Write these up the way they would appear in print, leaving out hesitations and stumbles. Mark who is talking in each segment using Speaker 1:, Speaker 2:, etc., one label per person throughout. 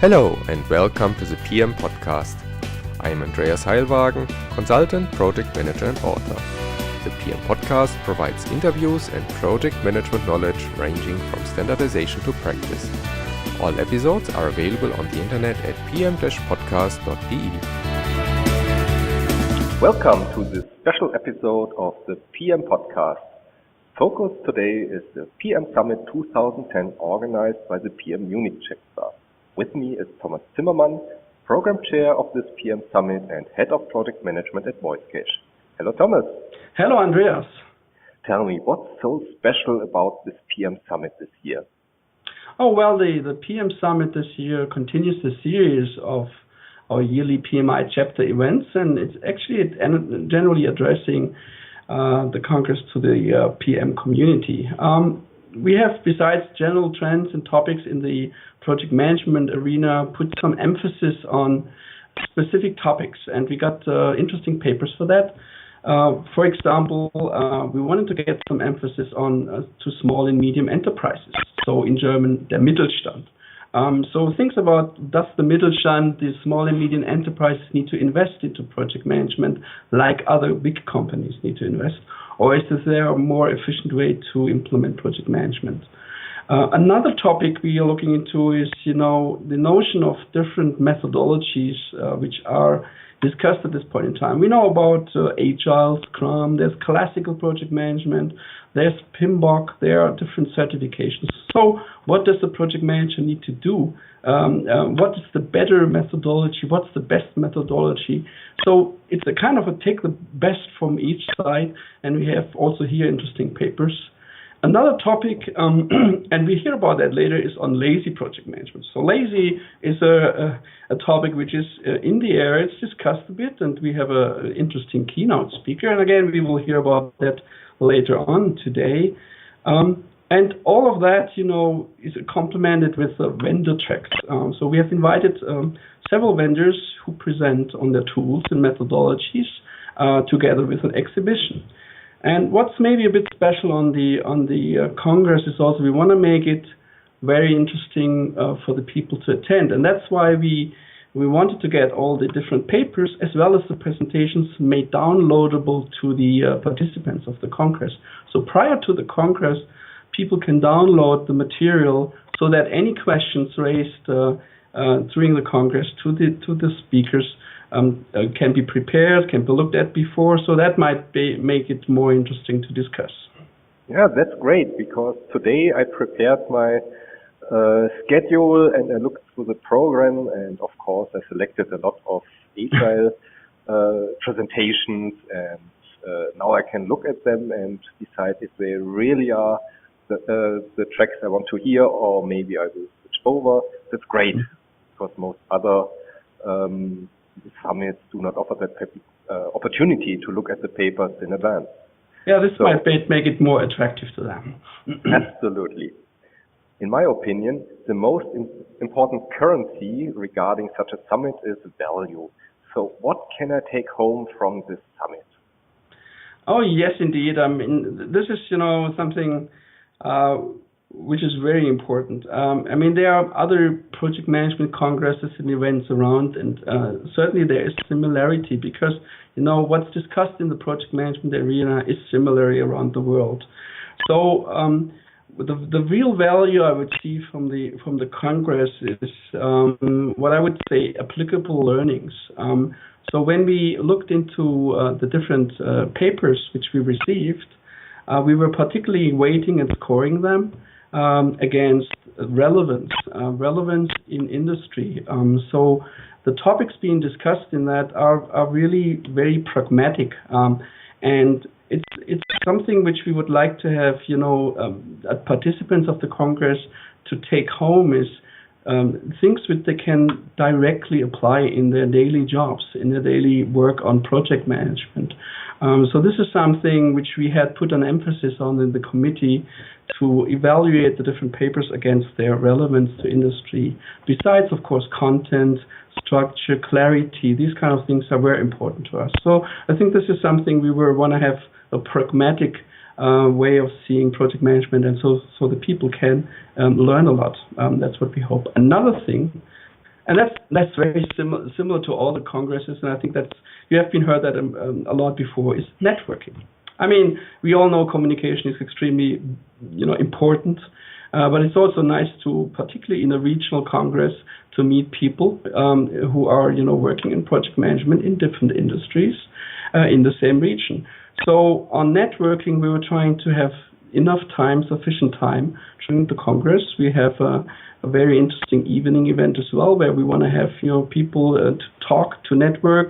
Speaker 1: Hello and welcome to the PM Podcast. I am Andreas Heilwagen, consultant, project manager and author. The PM Podcast provides interviews and project management knowledge ranging from standardization to practice. All episodes are available on the internet at pm-podcast.de.
Speaker 2: Welcome to this special episode of the PM Podcast. Focus today is the PM Summit 2010 organized by the PM Munich Czech staff. With me is Thomas Zimmermann, Program Chair of this PM Summit and Head of Project Management at Voicecache. Hello, Thomas.
Speaker 3: Hello, Andreas.
Speaker 2: Tell me, what's so special about this PM Summit this year?
Speaker 3: Oh, well, the PM Summit this year continues the series of our yearly PMI chapter events, and it's actually generally addressing the Congress to the PM community. We have, besides general trends and topics in the project management arena, put some emphasis on specific topics, and we got interesting papers for that. For example, we wanted to get some emphasis on to small and medium enterprises, so in German, der Mittelstand. So things about, does the Mittelstand, the small and medium enterprises, need to invest into project management like other big companies need to invest? Or is there a more efficient way to implement project management? Another topic we are looking into is, the notion of different methodologies which are discussed at this point in time. We know about Agile, Scrum, there's classical project management, there's PMBOK, there are different certifications. So what does the project manager need to do? What is the better methodology? What's the best methodology? So it's a kind of a take the best from each side, and we have also here interesting papers. Another topic, and we hear about that later, is on lazy project management. So lazy is a topic which is in the air. It's discussed a bit, and we have an interesting keynote speaker. And again, we will hear about that later on today. And all of that, is complemented with vendor tracks. So we have invited several vendors who present on their tools and methodologies together with an exhibition. And what's maybe a bit special on the Congress is also we want to make it very interesting for the people to attend. And that's why we wanted to get all the different papers as well as the presentations made downloadable to the participants of the Congress. So prior to the Congress, people can download the material so that any questions raised during the Congress to the speakers can be prepared, can be looked at before, so that might make it more interesting to discuss.
Speaker 2: Yeah, that's great, because today I prepared my schedule and I looked through the program, and of course I selected a lot of Agile presentations, and now I can look at them and decide if they really are the tracks I want to hear, or maybe I will switch over. That's great, because most other summits do not offer that opportunity to look at the papers in advance.
Speaker 3: Yeah, this might make it more attractive to them.
Speaker 2: Absolutely. In my opinion, the most important currency regarding such a summit is value. So what can I take home from this summit?
Speaker 3: Oh, yes, indeed. I mean, this is, something which is very important. There are other project management congresses and events around, and certainly there is similarity because, what's discussed in the project management arena is similar around the world. So the real value I would see from the Congress is what I would say applicable learnings. So when we looked into the different papers which we received, we were particularly weighting and scoring them against relevance in industry. So the topics being discussed in that are really very pragmatic, and it's something which we would like to have, participants of the Congress to take home is things which they can directly apply in their daily jobs, in their daily work on project management. So this is something which we had put an emphasis on in the committee to evaluate the different papers against their relevance to industry. Besides, of course, content, structure, clarity, these kind of things are very important to us. So I think this is something we want to have a pragmatic way of seeing project management, and so the people can learn a lot. That's what we hope. Another thing And that's very similar to all the congresses, and I think that's you have been heard that a lot before, is networking. I mean, we all know communication is extremely, important, but it's also nice to, particularly in a regional congress, to meet people who are, working in project management in different industries in the same region. So on networking, we were trying to have enough time, sufficient time during the Congress. We have a very interesting evening event as well, where we want to have people to talk, to network,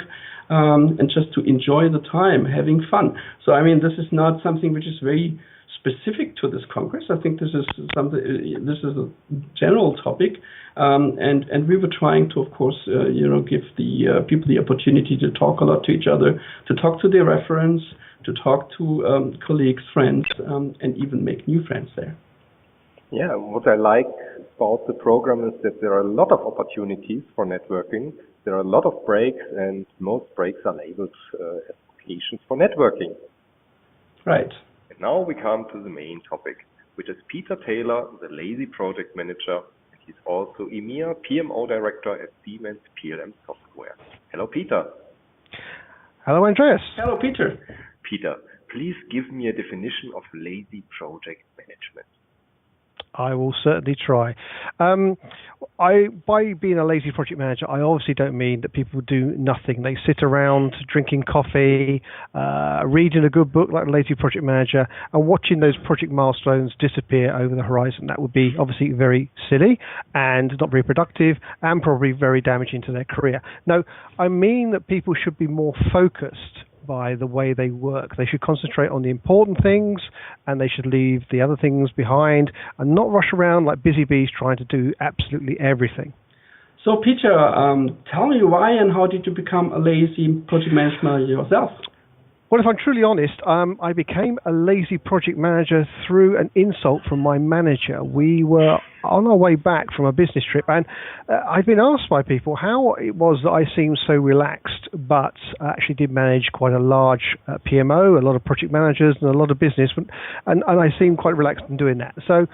Speaker 3: and just to enjoy the time, having fun. So I mean, this is not something which is very specific to this Congress. I think this is something. This is a general topic, and we were trying to, of course, give the people the opportunity to talk a lot to each other, to talk to their referents, to talk to colleagues, friends, and even make new friends there.
Speaker 2: Yeah, what I like about the program is that there are a lot of opportunities for networking. There are a lot of breaks, and most breaks are labeled as occasions for networking.
Speaker 3: Right.
Speaker 2: And now we come to the main topic, which is Peter Taylor, the lazy project manager, and he's also EMEA PMO director at Siemens PLM Software. Hello, Peter.
Speaker 4: Hello, Andreas.
Speaker 3: Hello, Peter.
Speaker 2: Peter, please give me a definition of lazy project management.
Speaker 4: I will certainly try. By being a lazy project manager, I obviously don't mean that people do nothing. They sit around drinking coffee, reading a good book like a lazy project manager, and watching those project milestones disappear over the horizon. That would be obviously very silly and not very productive, and probably very damaging to their career. No, I mean that people should be more focused by the way they work. They should concentrate on the important things, and they should leave the other things behind and not rush around like busy bees trying to do absolutely everything.
Speaker 3: So Peter, tell me why and how did you become a lazy project manager yourself?
Speaker 4: Well, if I'm truly honest, I became a lazy project manager through an insult from my manager. We were on our way back from a business trip, and I've been asked by people how it was that I seemed so relaxed, but I actually did manage quite a large PMO, a lot of project managers, and a lot of business, and I seemed quite relaxed in doing that. So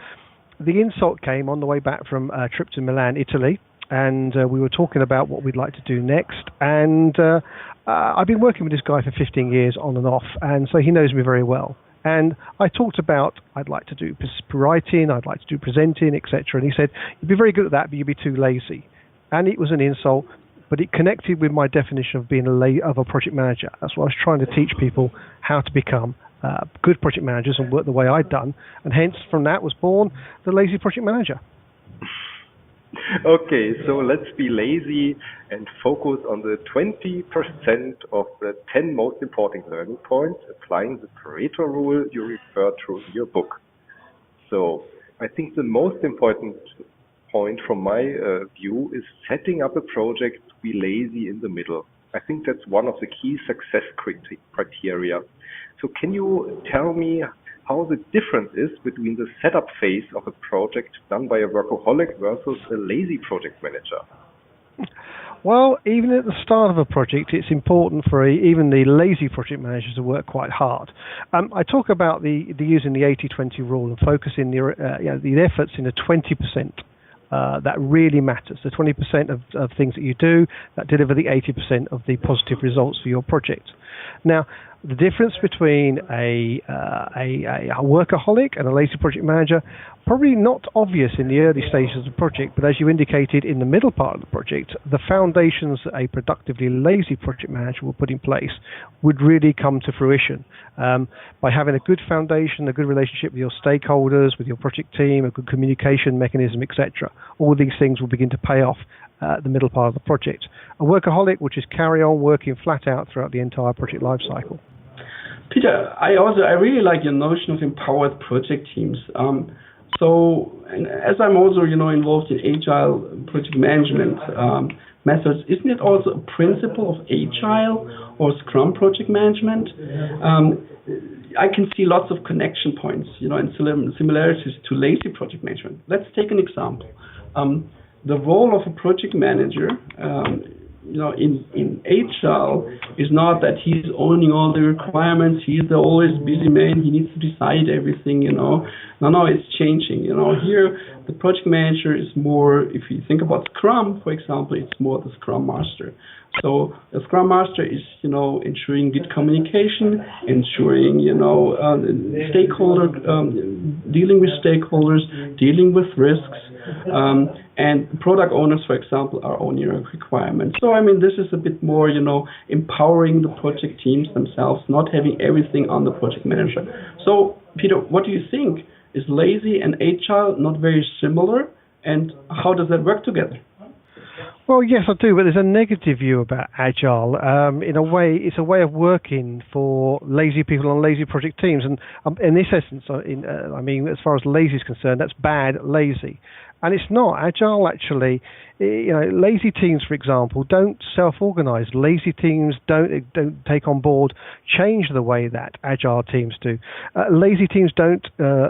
Speaker 4: the insult came on the way back from a trip to Milan, Italy, and we were talking about what we'd like to do next, and I've been working with this guy for 15 years on and off, and so he knows me very well. And I talked about I'd like to do writing, I'd like to do presenting, etc. And he said, you'd be very good at that, but you'd be too lazy. And it was an insult, but it connected with my definition of being a project manager. That's what I was trying to teach people, how to become good project managers and work the way I'd done. And hence, from that was born the lazy project manager.
Speaker 2: Okay, so let's be lazy and focus on the 20% of the 10 most important learning points, applying the Pareto rule you refer to in your book. So I think the most important point from my view is setting up a project to be lazy in the middle. I think that's one of the key success criteria. So can you tell me how the difference is between the setup phase of a project done by a workaholic versus a lazy project manager?
Speaker 4: Well, even at the start of a project, it's important for even the lazy project managers to work quite hard. I talk about the using the 80-20 rule and focusing the efforts in the 20%. That really matters. The 20% of things that you do that deliver the 80% of the positive results for your project. Now, the difference between a workaholic and a lazy project manager, probably not obvious in the early stages of the project, but as you indicated in the middle part of the project, the foundations that a productively lazy project manager will put in place would really come to fruition. By having a good foundation, a good relationship with your stakeholders, with your project team, a good communication mechanism, etc. All these things will begin to pay off the middle part of the project. A workaholic will just carry on working flat out throughout the entire project life cycle.
Speaker 3: Peter, I really like your notion of empowered project teams. So, and as I'm also, involved in agile project management methods, isn't it also a principle of agile or Scrum project management? I can see lots of connection points, and similarities to lazy project management. Let's take an example. The role of a project manager in Agile is not that he's owning all the requirements. He's the always busy man. He needs to decide everything. No, it's changing. Here the project manager is more. If you think about Scrum, for example, it's more the Scrum Master. So a Scrum Master is, ensuring good communication, ensuring, stakeholder, dealing with stakeholders, dealing with risks, and product owners, for example, are owning requirements. So, this is a bit more, empowering the project teams themselves, not having everything on the project manager. So, Peter, what do you think? Is lazy and agile not very similar? And how does that work together?
Speaker 4: Well, yes, I do, but there's a negative view about Agile. In a way, it's a way of working for lazy people on lazy project teams. And in this essence, as far as lazy is concerned, that's bad, lazy. And it's not. Agile actually, lazy teams, for example, don't self-organize. Lazy teams don't take on board change the way that Agile teams do. Lazy teams don't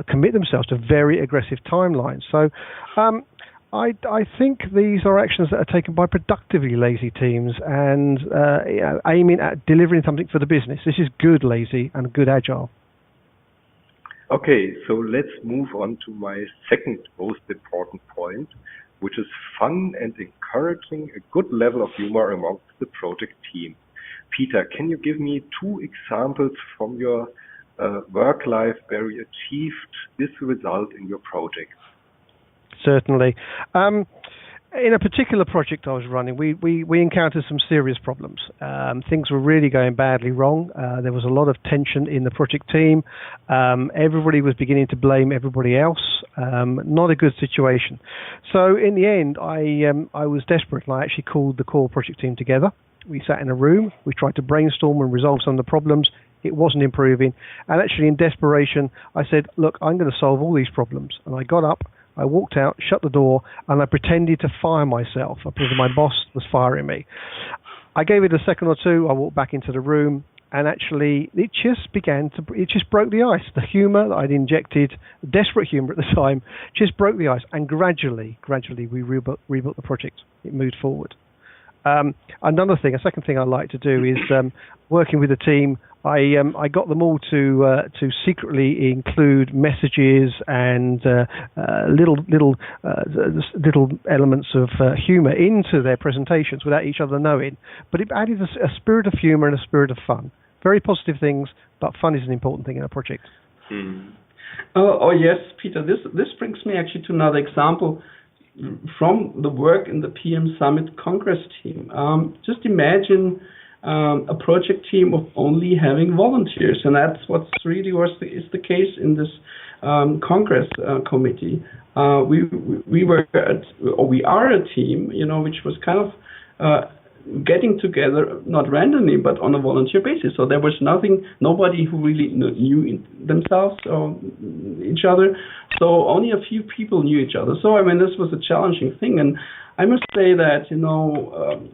Speaker 4: commit themselves to very aggressive timelines. So, I think these are actions that are taken by productively lazy teams and aiming at delivering something for the business. This is good lazy and good Agile.
Speaker 2: Okay, so let's move on to my second most important point, which is fun and encouraging a good level of humor amongst the project team. Peter, can you give me 2 examples from your work life where you achieved this result in your project?
Speaker 4: Certainly. In a particular project I was running, we encountered some serious problems. Things were really going badly wrong. There was a lot of tension in the project team. Everybody was beginning to blame everybody else. Not a good situation. So in the end, I was desperate, and I actually called the core project team together. We sat in a room. We tried to brainstorm and resolve some of the problems. It wasn't improving. And actually, in desperation, I said, look, I'm going to solve all these problems. And I got up. I walked out, shut the door, and I pretended to fire myself because my boss was firing me. I gave it a second or two. I walked back into the room, and actually, it just broke the ice. The humour that I'd injected, desperate humour at the time, just broke the ice. And gradually, we rebuilt the project. It moved forward. A second thing I like to do is working with a team. I got them all to secretly include messages and little elements of humour into their presentations without each other knowing. But it added a spirit of humour and a spirit of fun. Very positive things, but fun is an important thing in a project.
Speaker 3: Oh yes, Peter. This brings me actually to another example from the work in the PM Summit Congress team. Just imagine a project team of only having volunteers, and that's what's really is the case in this Congress committee. We are a team, which was kind of getting together not randomly but on a volunteer basis. So there was nobody who really knew themselves or each other. So only a few people knew each other. So this was a challenging thing, and I must say that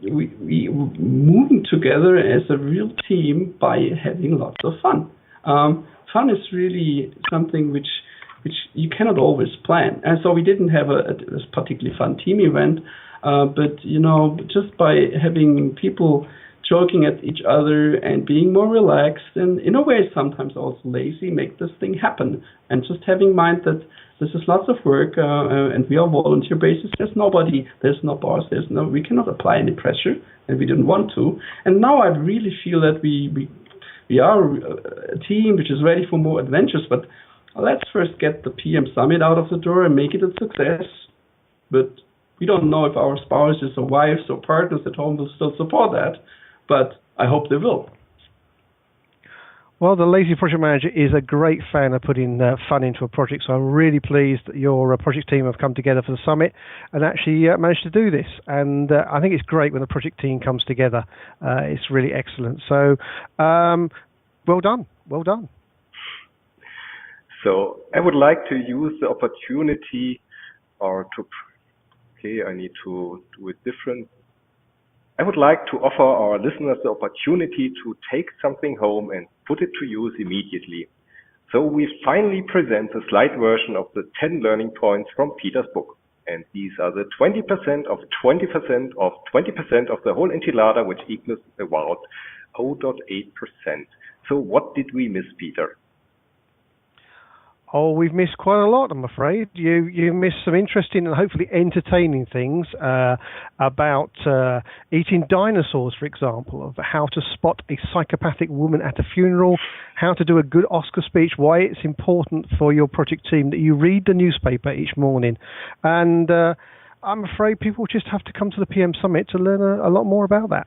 Speaker 3: we moving together as a real team by having lots of fun. Fun is really something which you cannot always plan, and so we didn't have a particularly fun team event. But just by having people joking at each other and being more relaxed and in a way sometimes also lazy, make this thing happen. And just having in mind that this is lots of work and we are volunteer basis. There's no boss, we cannot apply any pressure, and we didn't want to. And now I really feel that we are a team which is ready for more adventures. But let's first get the PM Summit out of the door and make it a success. But we don't know if our spouses or wives or partners at home will still support that, but I hope they will.
Speaker 4: Well, the Lazy Project Manager is a great fan of putting fun into a project, so I'm really pleased that your project team have come together for the summit and actually managed to do this. And I think it's great when the project team comes together. It's really excellent. So, well done. Well done.
Speaker 2: So I would like to use the opportunity I need to do it different. I would like to offer our listeners the opportunity to take something home and put it to use immediately. So we finally present a slide version of the 10 learning points from Peter's book. And these are the 20% of 20% of 20% of the whole enchilada, which equals about 0.8%. So what did we miss, Peter?
Speaker 4: Oh, we've missed quite a lot, I'm afraid. You missed some interesting and hopefully entertaining things about eating dinosaurs, for example, of how to spot a psychopathic woman at a funeral, how to do a good Oscar speech, why it's important for your project team that you read the newspaper each morning. And I'm afraid people just have to come to the PM Summit to learn a lot more about that.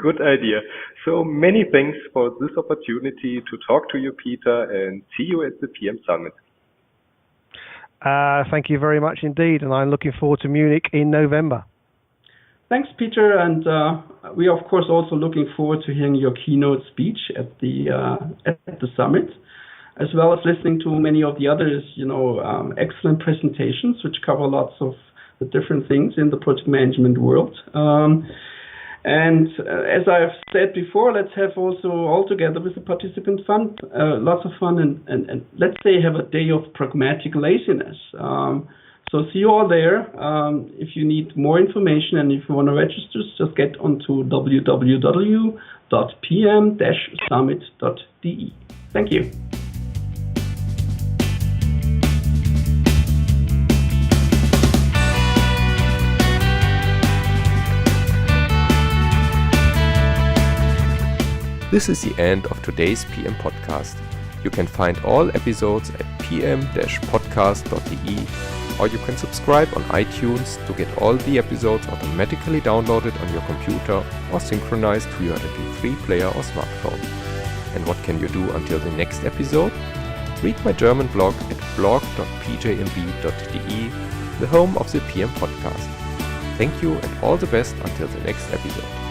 Speaker 2: Good idea. So many thanks for this opportunity to talk to you, Peter, and see you at the PM Summit.
Speaker 4: Thank you very much indeed, and I'm looking forward to Munich in November.
Speaker 3: Thanks, Peter, and we are of course also looking forward to hearing your keynote speech at the summit, as well as listening to many of the others, excellent presentations which cover lots of the different things in the project management world. And as I've said before, let's have also all together with the participant fun, lots of fun, and let's say have a day of pragmatic laziness. So see you all there. If you need more information and if you want to register, just get onto www.pm-summit.de. Thank you.
Speaker 1: This is the end of today's PM podcast. You can find all episodes at pm-podcast.de, or you can subscribe on iTunes to get all the episodes automatically downloaded on your computer or synchronized to your MP3 player or smartphone. And what can you do until the next episode? Read my German blog at blog.pjmb.de, the home of the PM podcast. Thank you and all the best until the next episode.